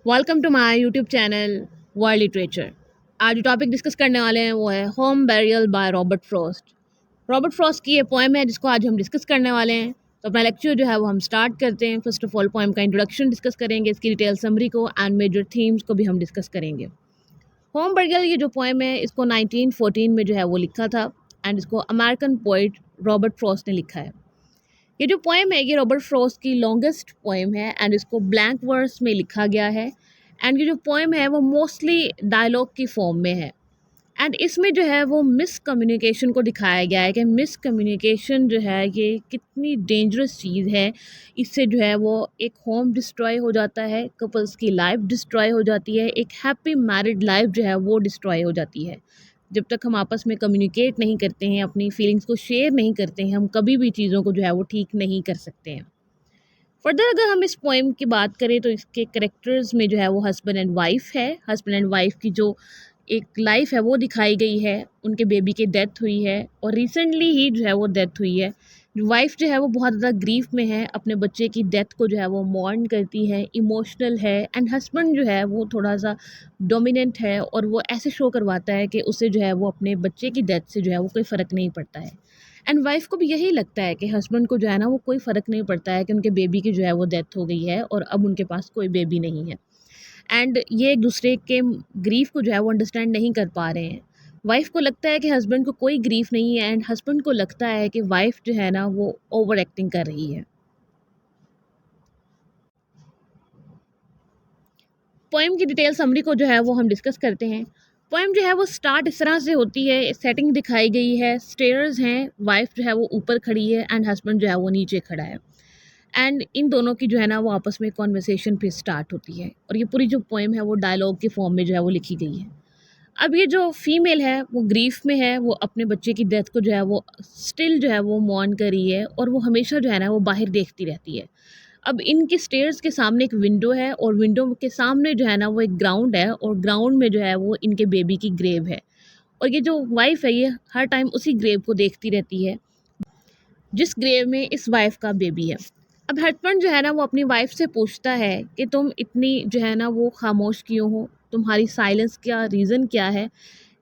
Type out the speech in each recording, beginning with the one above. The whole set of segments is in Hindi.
Welcome to my YouTube channel world literature. आज जो टॉपिक डिस्कस करने वाले हैं वो है home burial by Robert Frost. Robert Frost की ये पोएम है जिसको आज हम डिस्कस करने वाले हैं। तो अपना लेक्चर जो है वो हम स्टार्ट करते हैं। फर्स्ट ऑफ ऑल पोएम का इंट्रोडक्शन डिस्कस करेंगे, इसकी डिटेल समरी को एंड मेजर थीम्स को भी हम डिस्कस करेंगे। होम बैरियल ये जो पोएम है इसको 1914 में जो है वो लिखा था एंड इसको अमेरिकन पोइट रॉबर्ट फ्रॉस्ट ने लिखा है। ये जो पोएम है ये रॉबर्ट फ्रॉस्ट की लॉन्गेस्ट पोएम है एंड इसको ब्लैंक वर्स में लिखा गया है। एंड ये जो पोएम है वो मोस्टली डायलॉग की फॉर्म में है एंड इसमें जो है वो मिस कम्युनिकेशन को दिखाया गया है कि मिस कम्युनिकेशन जो है ये कितनी डेंजरस चीज़ है। इससे जो है वो एक होम डिस्ट्रॉय हो जाता है, कपल्स की लाइफ डिस्ट्रॉय हो जाती है, एक हैप्पी मैरिड लाइफ जो है वो डिस्ट्रॉय हो जाती है। जब तक हम आपस में कम्युनिकेट नहीं करते हैं, अपनी फीलिंग्स को शेयर नहीं करते हैं, हम कभी भी चीज़ों को जो है वो ठीक नहीं कर सकते हैं। फर्दर अगर हम इस पोएम की बात करें तो इसके करेक्टर्स में जो है वो हस्बैंड एंड वाइफ है। हस्बैंड एंड वाइफ की जो एक लाइफ है वो दिखाई गई है। उनके बेबी की डेथ हुई है और रिसेंटली ही जो है वो डेथ हुई है। वाइफ जो है वो बहुत ज़्यादा ग्रीफ में है, अपने बच्चे की डेथ को जो है वो मॉर्न करती है, इमोशनल है। एंड हस्बैंड जो है वो थोड़ा सा डोमिनेंट है और वो ऐसे शो करवाता है कि उसे जो है वो अपने बच्चे की डेथ से जो है वो कोई फ़र्क नहीं पड़ता है। एंड वाइफ को भी यही लगता है कि हस्बैंड को जो है ना वो कोई फ़र्क नहीं पड़ता है कि उनके बेबी की जो है वो डेथ हो गई है और अब उनके पास कोई बेबी नहीं है। एंड ये एक दूसरे के ग्रीफ को जो है वो अंडरस्टैंड नहीं कर पा रहे हैं। वाइफ को लगता है कि हस्बैंड को कोई ग्रीफ नहीं है एंड हस्बैंड को लगता है कि वाइफ जो है ना वो ओवर एक्टिंग कर रही है। पोएम की डिटेल समरी को जो है वो हम डिस्कस करते हैं। पोएम जो है वो स्टार्ट इस तरह से होती है, सेटिंग दिखाई गई है, स्टेयर्स हैं, वाइफ जो है वो ऊपर खड़ी है एंड हस्बैंड जो है वो नीचे खड़ा है। एंड इन दोनों की जो है ना वो आपस में कॉन्वर्सेशन फिर स्टार्ट होती है और ये पूरी जो पोएम है वो डायलॉग के फॉर्म में जो है वो लिखी गई है। अब ये जो फीमेल है वो ग्रीफ में है, वो अपने बच्चे की डेथ को जो है वो स्टिल जो है वो मॉर्न कर रही है और वो हमेशा जो है ना वो बाहर देखती रहती है। अब इनके स्टेयर्स के सामने एक विंडो है और विंडो के सामने जो है ना वो एक ग्राउंड है और ग्राउंड में जो है वो इनके बेबी की ग्रेव है। और ये जो वाइफ है ये हर टाइम उसी ग्रेव को देखती रहती है जिस ग्रेव में इस वाइफ का बेबी है। अब हस्बैंड जो है ना वो अपनी वाइफ से पूछता है कि तुम इतनी जो है ना वो खामोश क्यों हो, तुम्हारी साइलेंस का रीज़न क्या है,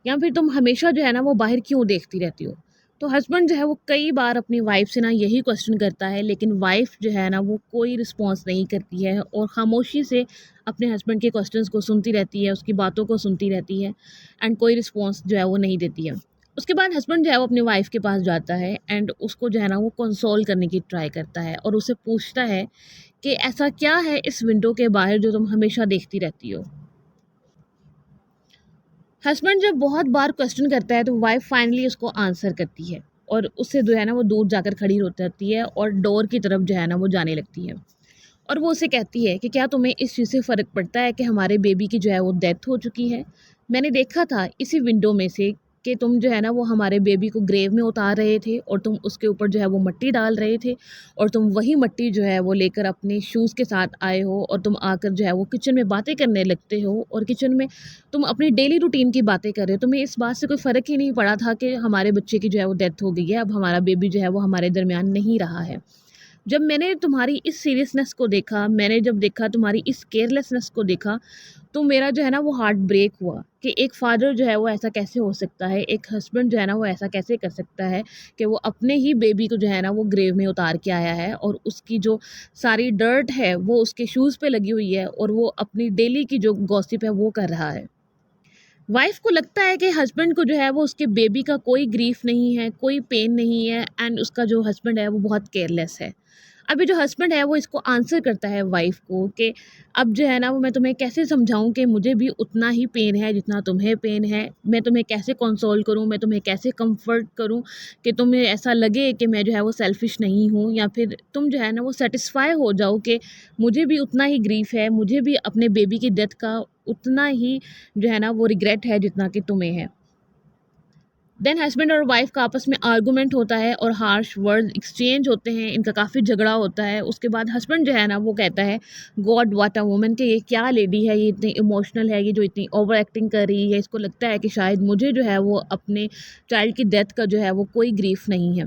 या फिर तुम हमेशा जो है ना वो बाहर क्यों देखती रहती हो। तो हस्बैंड जो है वो कई बार अपनी वाइफ से ना यही क्वेश्चन करता है लेकिन वाइफ जो है ना वो कोई रिस्पॉन्स नहीं करती है और खामोशी से अपने हस्बैंड के क्वेश्चंस को सुनती रहती है, उसकी बातों को सुनती रहती है एंड कोई रिस्पॉन्स जो है वो नहीं देती है। उसके बाद हस्बैंड जो है वो अपनी वाइफ के पास जाता है एंड उसको जो है ना वो कंसोल करने की ट्राई करता है और उसे पूछता है कि ऐसा क्या है इस विंडो के बाहर जो तुम हमेशा देखती रहती हो। हस्बैंड जब बहुत बार क्वेश्चन करता है तो वाइफ फाइनली उसको आंसर करती है और उससे जो है ना वो दूर जाकर खड़ी हो जाती है और डोर की तरफ जो है ना वो जाने लगती है। और वो उसे कहती है कि क्या तुम्हें इस चीज़ से फ़र्क पड़ता है कि हमारे बेबी की जो है वो डेथ हो चुकी है। मैंने देखा था इसी विंडो में से कि तुम जो है ना वो हमारे बेबी को ग्रेव में उतार रहे थे और तुम उसके ऊपर जो है वो मिट्टी डाल रहे थे और तुम वही मिट्टी जो है वो लेकर अपने शूज़ के साथ आए हो और तुम आकर जो है वो किचन में बातें करने लगते हो और किचन में तुम अपनी डेली रूटीन की बातें कर रहे हो। तुम्हें इस बात से कोई फ़र्क ही नहीं पड़ा था कि हमारे बच्चे की जो है वो डेथ हो गई है, अब हमारा बेबी जो है वो हमारे दरमियान नहीं रहा है। जब मैंने तुम्हारी इस सीरियसनेस को देखा, मैंने जब देखा तुम्हारी इस केयरलेसनेस को देखा, तो मेरा जो है ना वो हार्ट ब्रेक हुआ कि एक फ़ादर जो है वो ऐसा कैसे हो सकता है, एक हस्बैंड जो है ना वो ऐसा कैसे कर सकता है कि वो अपने ही बेबी को जो है ना वो ग्रेव में उतार के आया है और उसकी जो सारी डर्ट है वो उसके शूज़ पे लगी हुई है और वो अपनी डेली की जो गॉसिप है वो कर रहा है। वाइफ को लगता है कि हस्बैंड को जो है वो उसके बेबी का कोई ग्रीफ नहीं है, कोई पेन नहीं है एंड उसका जो हस्बैंड है वो बहुत केयरलेस है। अभी जो हस्बैंड है वो इसको आंसर करता है वाइफ को कि अब जो है ना वो मैं तुम्हें कैसे समझाऊं कि मुझे भी उतना ही पेन है जितना तुम्हें पेन है। मैं तुम्हें कैसे कंसोल करूं, मैं तुम्हें कैसे कंफर्ट करूं कि तुम्हें ऐसा लगे कि मैं जो है वो सेल्फिश नहीं हूं या फिर तुम जो है ना वो सेटिस्फाई हो जाओ कि मुझे भी उतना ही ग्रीफ है, मुझे भी अपने बेबी की डेथ का उतना ही जो है ना वो रिग्रेट है जितना कि तुम्हें है। देन हस्बैंड और वाइफ का आपस में आर्गूमेंट होता है और हार्श वर्ड एक्सचेंज होते हैं, इनका काफ़ी झगड़ा होता है। उसके बाद हस्बैंड जो है ना वो कहता है गॉड व्हाट अ वुमन, कि ये क्या लेडी है, ये इतनी इमोशनल है, ये जो इतनी ओवर एक्टिंग कर रही है, इसको लगता है कि शायद मुझे जो है वो अपने चाइल्ड की डेथ का जो है वो कोई ग्रीफ नहीं है।